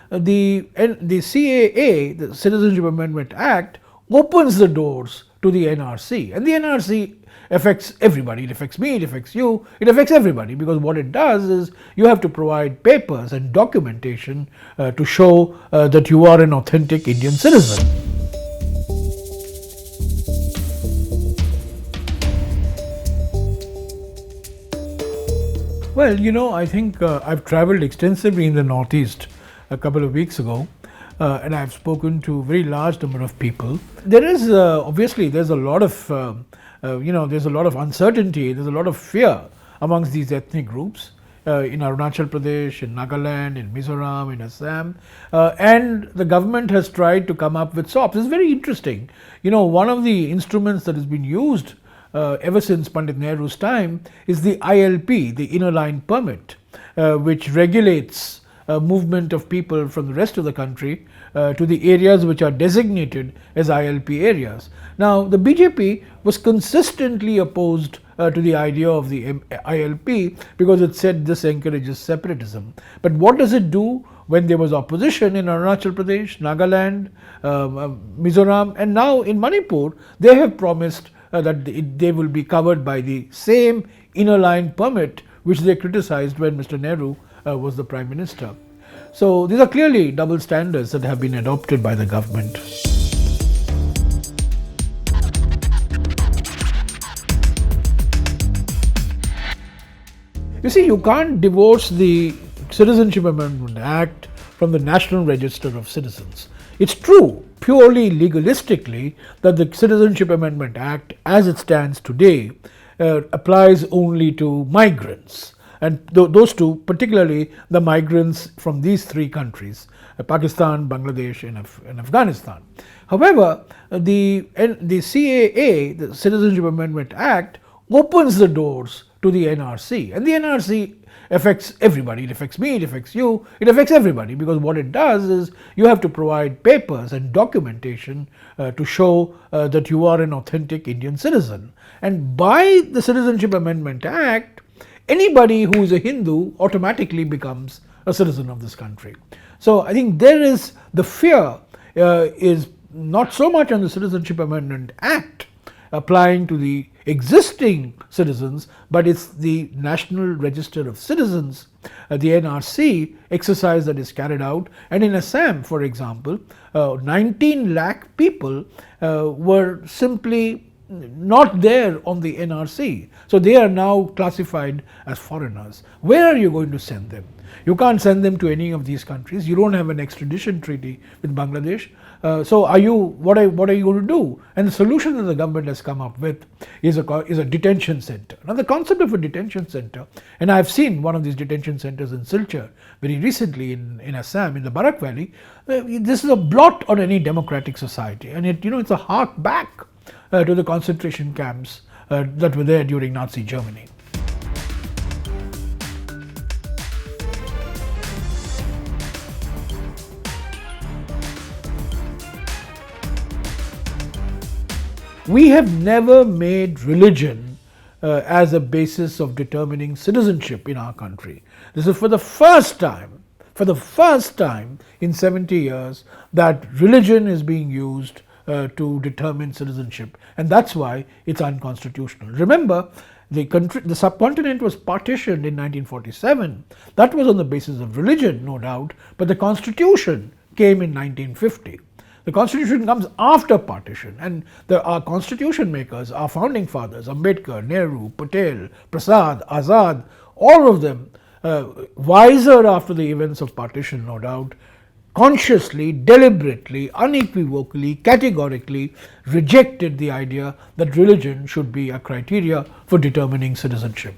the CAA, the Citizenship Amendment Act, opens the doors to the NRC, and the NRC affects everybody. It affects me, it affects you, it affects everybody, because what it does is you have to provide papers and documentation to show that you are an authentic Indian citizen. Well, I think I've traveled extensively in the Northeast a couple of weeks ago, and I've spoken to a very large number of people. There is obviously there's a lot of there's a lot of uncertainty, there's a lot of fear amongst these ethnic groups in Arunachal Pradesh, in Nagaland, in Mizoram, in Assam, and the government has tried to come up with SOPs. It's very interesting. One of the instruments that has been used ever since Pandit Nehru's time is the ILP, the Inner Line Permit, which regulates movement of people from the rest of the country to the areas which are designated as ILP areas. Now, the BJP was consistently opposed to the idea of the ILP because it said this encourages separatism. But what does it do when there was opposition in Arunachal Pradesh, Nagaland, Mizoram, and now in Manipur? They have promised that they will be covered by the same Inner Line Permit which they criticized when Mr. Nehru was the Prime Minister. So these are clearly double standards that have been adopted by the government. You see, you can't divorce the Citizenship Amendment Act from the National Register of Citizens. It's true, purely legalistically, that the Citizenship Amendment Act, as it stands today, applies only to migrants. And those two, particularly the migrants from these three countries, Pakistan, Bangladesh, and Afghanistan. However, the CAA, the Citizenship Amendment Act, opens the doors to the NRC, and the NRC affects everybody. It affects me, it affects you, it affects everybody, because what it does is you have to provide papers and documentation to show that you are an authentic Indian citizen. And by the Citizenship Amendment Act, anybody who is a Hindu automatically becomes a citizen of this country. So I think there is the fear is not so much on the Citizenship Amendment Act applying to the existing citizens, but it's the National Register of Citizens, the NRC exercise that is carried out. And in Assam, for example, 19 lakh people were simply not there on the NRC. So they are now classified as foreigners. Where are you going to send them? You can't send them to any of these countries. You don't have an extradition treaty with Bangladesh. So what are you going to do? And the solution that the government has come up with is a detention center. Now, the concept of a detention center, and I've seen one of these detention centers in Silchar very recently in Assam, in the Barak Valley. This is a blot on any democratic society, and it's a hark back to the concentration camps that were there during Nazi Germany. We have never made religion as a basis of determining citizenship in our country. This is for the first time in 70 years that religion is being used to determine citizenship, and that's why it's unconstitutional. Remember, the subcontinent was partitioned in 1947. That was on the basis of religion, no doubt, but the constitution came in 1950. The constitution comes after partition, and our constitution makers, our founding fathers, Ambedkar, Nehru, Patel, Prasad, Azad, all of them, wiser after the events of partition, no doubt, consciously, deliberately, unequivocally, categorically rejected the idea that religion should be a criteria for determining citizenship.